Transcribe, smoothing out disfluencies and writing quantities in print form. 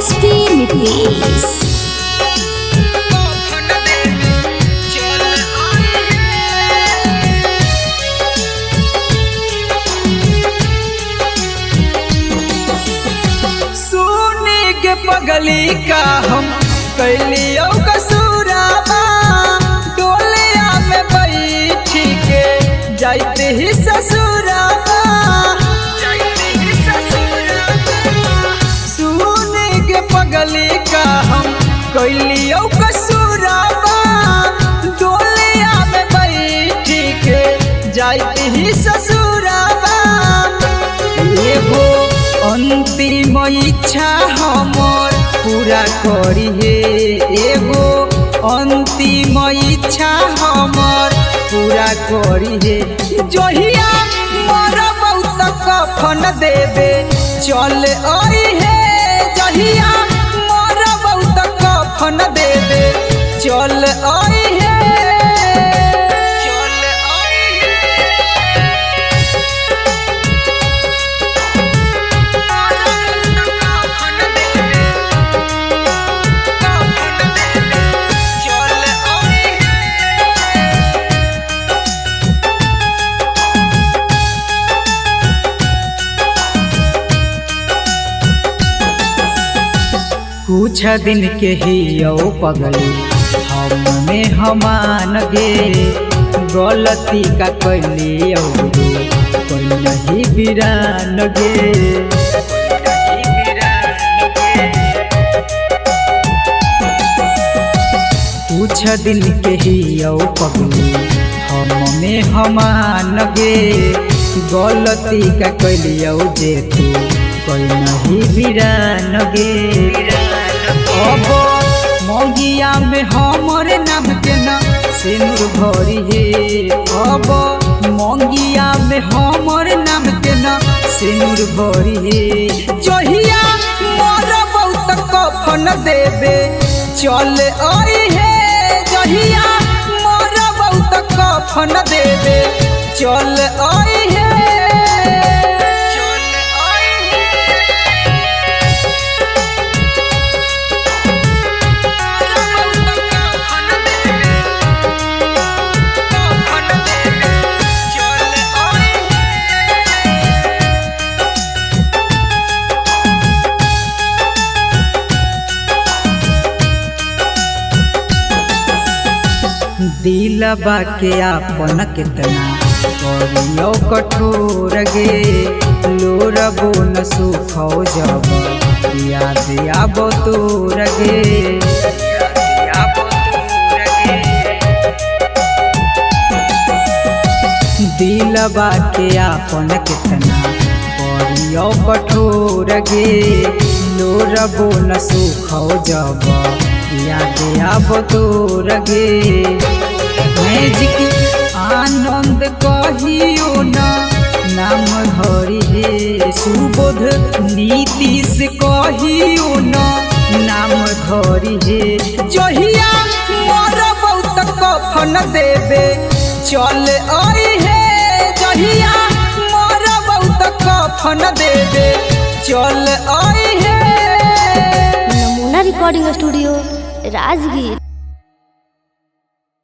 SP Nitish. पगली का हम कैलियो कसूराबा डोलिया में बैठी के जाते ही ससुराबा सुने के पगली का हम कैलियो कसूराबा डोलिया में बैठी के जाते ही ससुराबा एगो अंतिम इच्छा हमर पूरा करी हे एगो अंतिम इच्छा हमर पूरा करी हे जहिया मरब त कफन देबे चल आई हे जहिया मरब त कफन देबे चल आई हे। कुछ दिन के ही पगली हमें हमान गे गलती का कैली कोई नहीं बिरान गे कुछ दिन के ही पगली हमें हमान गे गलती का कैली जे तू कोई नहीं बिरान गे अब मौगिया में हमर नाम के ना सिनुर भरी हे अब मौगिया में हमर नाम के ना सिनुर भरी हे जहिया मरब त कफन देबे चल आई हे जहिया मरब त कफन देबे चल आई हे। दिलबा के आपन कितना करियो कठोर गे लोरबो न सुखो जब याद आबो तोर गे दिलबा के आपन कितना करियो कठोर गे लोरबो न सुखो जब याद आबो तोर गे मैजिक आनंद कहियो ना नाम धरी हे सुबोध नीतीश कहियो ना नाम धरी हे जहिया मरब त कफन देबे चल आई हे जहिया मरब त कफन देबे चल आई हे। नमूना रिकॉर्डिंग स्टूडियो राजगीर।